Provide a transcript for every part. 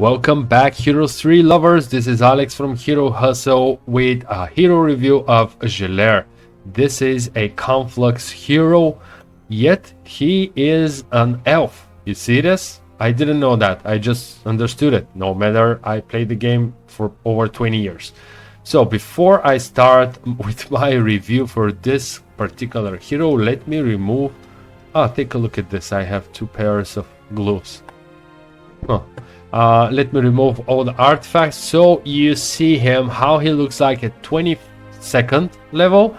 Welcome back, Heroes 3 lovers. This is Alex from Hero Hustle with a hero review of Gelare. This is a Conflux hero, yet he is an elf. You see this? I didn't know that. I just understood it, no matter I played the game for over 20 years. So before I start with my review for this particular hero, let me remove... take a look at this. I have two pairs of glues. Let me remove all the artifacts so you see him, how he looks like at 22nd level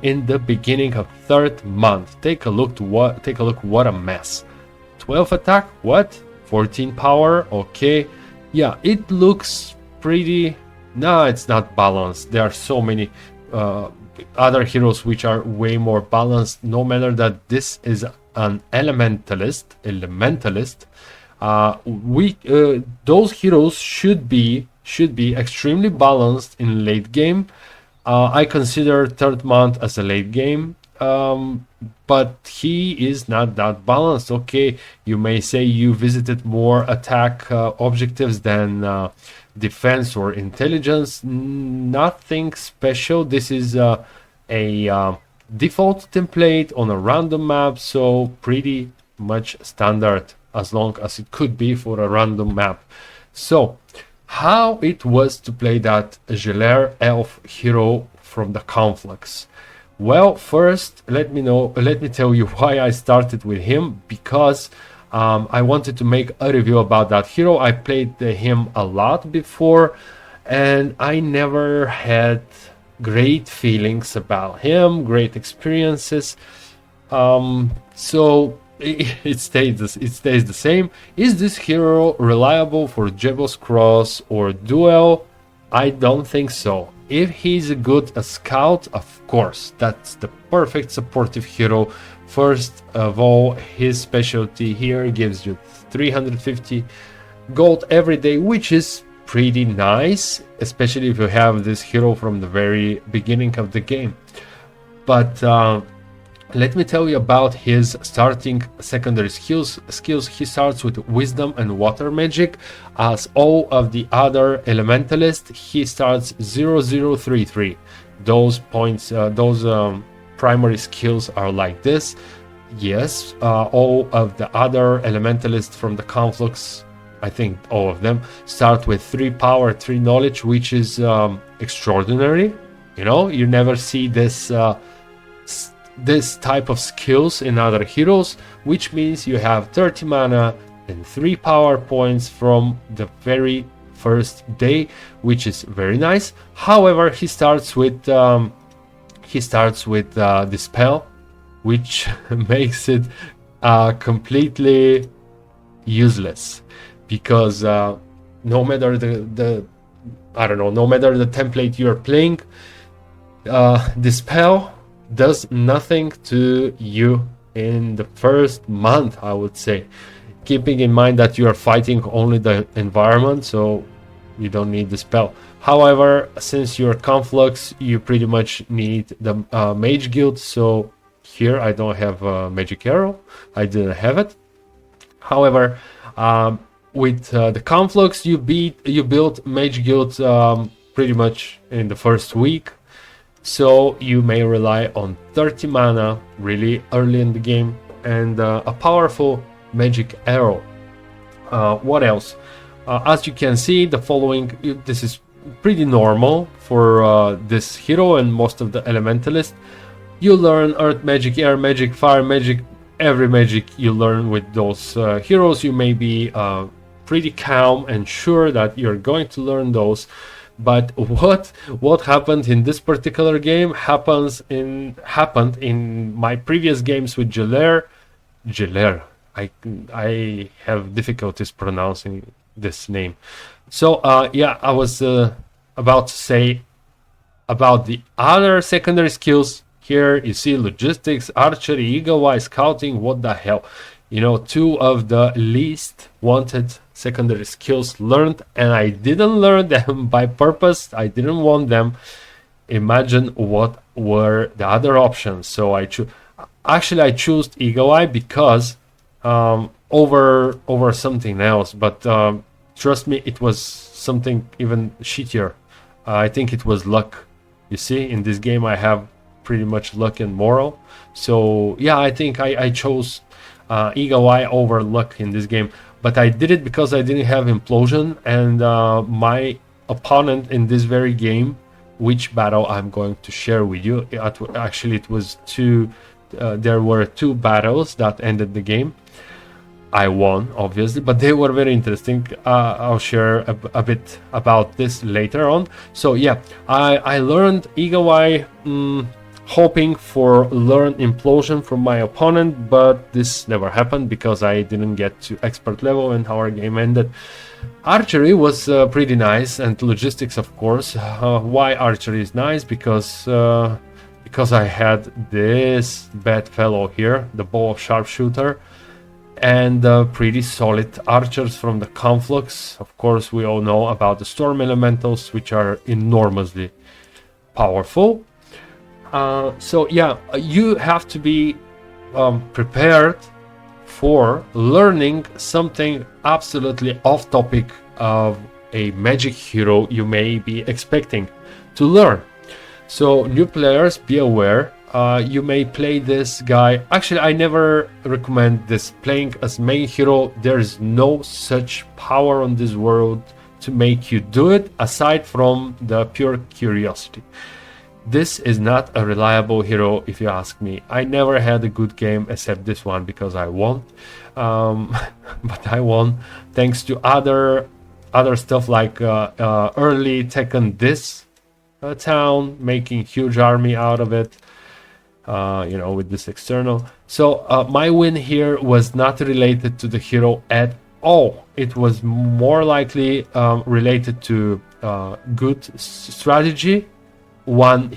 in the beginning of 3rd month. Take a look what a mess. 12 attack, what? 14 power, okay. Yeah, it looks pretty... No, it's not balanced. There are so many other heroes which are way more balanced, no matter that this is an elementalist. Those heroes should be extremely balanced in late game. I consider 3rd month as a late game, but he is not that balanced. Okay, you may say you visited more attack objectives than defense or intelligence. Nothing special. This is a default template on a random map, so pretty much standard, as long as it could be for a random map. So how it was to play that Gelare elf hero from the Conflux? Well, first let me tell you why I started with him, because I wanted to make a review about that hero. I played him a lot before and I never had great feelings about him, great experiences. So it stays the same. Is this hero reliable for Jebus Cross or Duel? I don't think so. If he's a good scout, of course, that's the perfect supportive hero. First of all, his specialty here gives you 350 gold every day, which is pretty nice, especially if you have this hero from the very beginning of the game. But let me tell you about his starting secondary skills. He starts with wisdom and water magic. As all of the other elementalists, he starts 0033. Those points, primary skills are like this. Yes, all of the other elementalists from the Conflux, I think all of them, start with 3 power, 3 knowledge, which is extraordinary. You know, you never see this type of skills in other heroes, which means you have 30 mana and 3 power points from the very first day, which is very nice. However, he starts with Dispel, which makes it completely useless, because no matter the template you're playing, Dispel does nothing to you in the first month, I would say, keeping in mind that you are fighting only the environment, so you don't need the spell. However, since you're Conflux, you pretty much need the mage guild, so here I don't have a magic arrow. I didn't have it. However, with the Conflux, you build mage guild pretty much in the first week. So you may rely on 30 mana really early in the game and a powerful magic arrow. What else? As you can see, the following, this is pretty normal for this hero and most of the elementalists. You learn earth magic, air magic, fire magic, every magic you learn with those heroes. You may be pretty calm and sure that you're going to learn those. But what happened in this particular game happened in my previous games with Gelare. I have difficulties pronouncing this name. So yeah, I was about to say about the other secondary skills. Here you see logistics, archery, eagle eye, scouting. What the hell? You know, 2 of the least wanted secondary skills learned, and I didn't learn them by purpose. I didn't want them. Imagine what were the other options. So I chose eagle eye because over something else, but trust me, it was something even shittier. I think it was luck. You see, in this game I have pretty much luck and moral. So yeah, I think I chose Eagle Eye over luck in this game. But I did it because I didn't have implosion, and my opponent in this very game, which battle I'm going to share with you. Actually, it was two. There were two battles that ended the game. I won, obviously, but they were very interesting. I'll share a bit about this later on. So yeah, I learned Eagle Eye, hoping for learn implosion from my opponent, but this never happened because I didn't get to expert level and our game ended. Archery was pretty nice, and logistics, of course. Why archery is nice? Because I had this bad fellow here, the bow of sharpshooter, and pretty solid archers from the Conflux. Of course, we all know about the storm elementals, which are enormously powerful. So yeah, you have to be prepared for learning something absolutely off topic of a magic hero you may be expecting to learn. So new players, be aware, you may play this guy. Actually, I never recommend this playing as main hero. There's no such power on this world to make you do it, aside from the pure curiosity. This is not a reliable hero, if you ask me. I never had a good game except this one because I won. But I won thanks to other stuff like early taking this town, making huge army out of it. With this external. So my win here was not related to the hero at all. It was more likely related to good strategy. One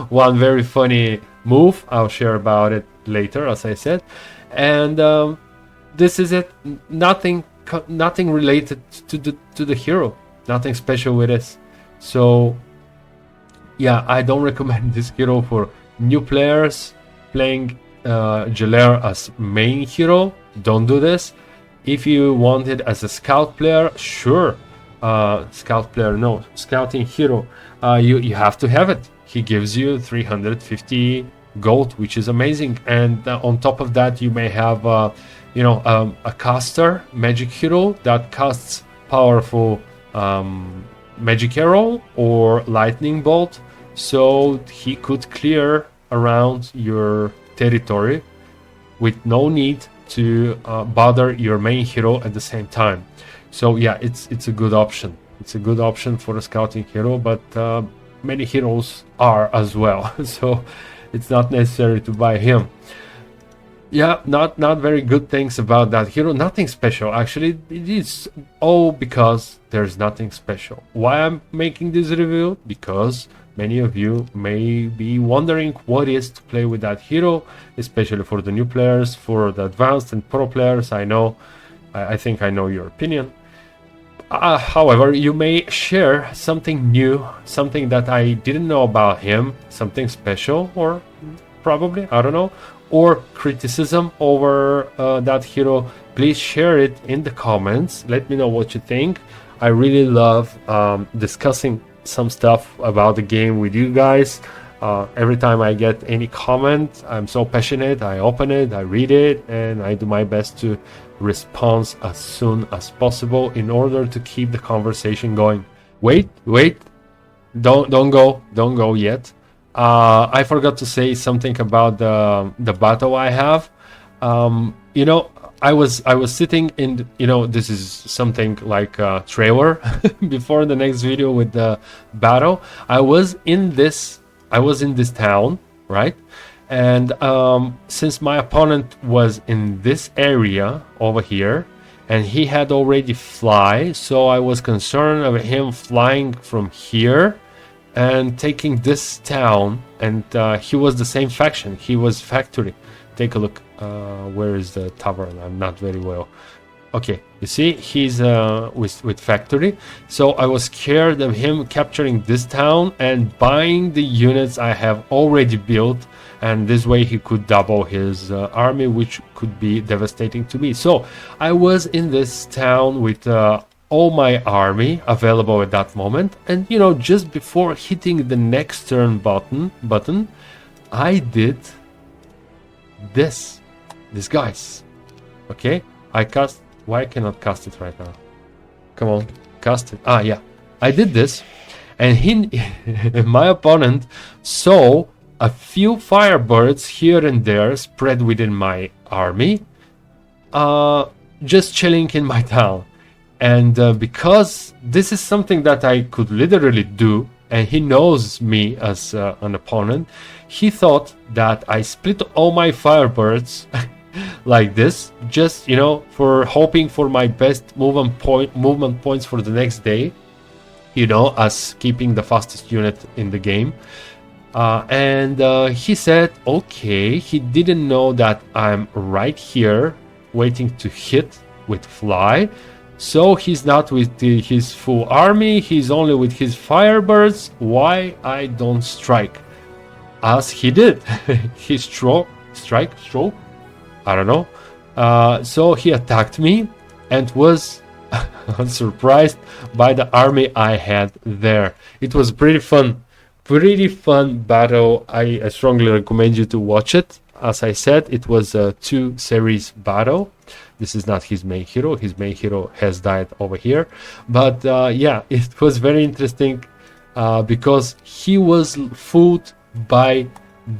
very funny move. I'll share about it later, as I said. And this is it. Nothing related to the hero. Nothing special with this. So yeah, I don't recommend this hero for new players playing Gelare as main hero. Don't do this. If you want it as a scout player, sure. Scouting hero. You have to have it. He gives you 350 gold, which is amazing. And on top of that, you may have a caster magic hero that casts powerful magic arrow or lightning bolt, so he could clear around your territory with no need to bother your main hero at the same time. So yeah, it's a good option. It's a good option for a scouting hero, but many heroes are as well. So it's not necessary to buy him. Yeah, not very good things about that hero. Nothing special, actually. It is all because there's nothing special. Why I'm making this review? Because many of you may be wondering what is to play with that hero, especially for the new players, for the advanced and pro players. I think I know your opinion. However, you may share something new, something that I didn't know about him, something special, or probably, I don't know, or criticism over that hero. Please share it in the comments. Let me know what you think. I really love discussing some stuff about the game with you guys. Every time I get any comment, I'm so passionate. I open it, I read it, and I do my best to respond as soon as possible in order to keep the conversation going. Wait, don't go yet. I forgot to say something about the battle I have. I was sitting in, this is something like a trailer before the next video with the battle. I was in this town, right? And since my opponent was in this area over here, and he had already fly, so I was concerned of him flying from here and taking this town. And he was the same faction. He was factory. Take a look. Where is the tavern? I'm not very well. Okay, you see, he's with factory. So I was scared of him capturing this town and buying the units I have already built, and this way he could double his army, which could be devastating to me. So I was in this town with all my army available at that moment, and you know, just before hitting the next turn button, I did this guys. Okay, I cast. Why I cannot cast it right now? Come on, cast it. Ah, yeah, I did this, and my opponent saw a few firebirds here and there spread within my army, just chilling in my town. And because this is something that I could literally do, and he knows me as an opponent, he thought that I split all my firebirds like this, just, you know, for hoping for my best movement points for the next day, you know, as keeping the fastest unit in the game. And he said, okay, he didn't know that I'm right here waiting to hit with fly. So he's not with his full army, he's only with his firebirds. Why I don't strike? As he did. He stroke, I don't know. So he attacked me and was surprised by the army I had there. It was pretty fun battle. I strongly recommend you to watch it. As I said, it was a 2 series battle. This is not his main hero. His main hero has died over here. But yeah, it was very interesting because he was fooled by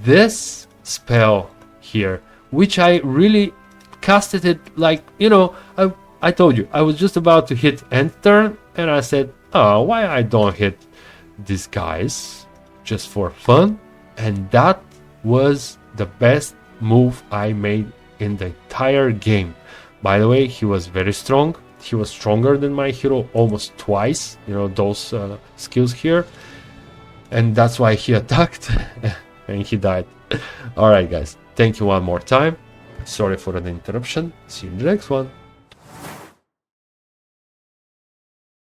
this spell here, which I really casted it like, you know, I told you, I was just about to hit end turn, and I said, oh, why I don't hit these guys just for fun? And that was the best move I made in the entire game. By the way, he was very strong. He was stronger than my hero almost twice, you know, those skills here. And that's why he attacked and he died. Alright guys, thank you one more time. Sorry for the interruption. See you in the next one.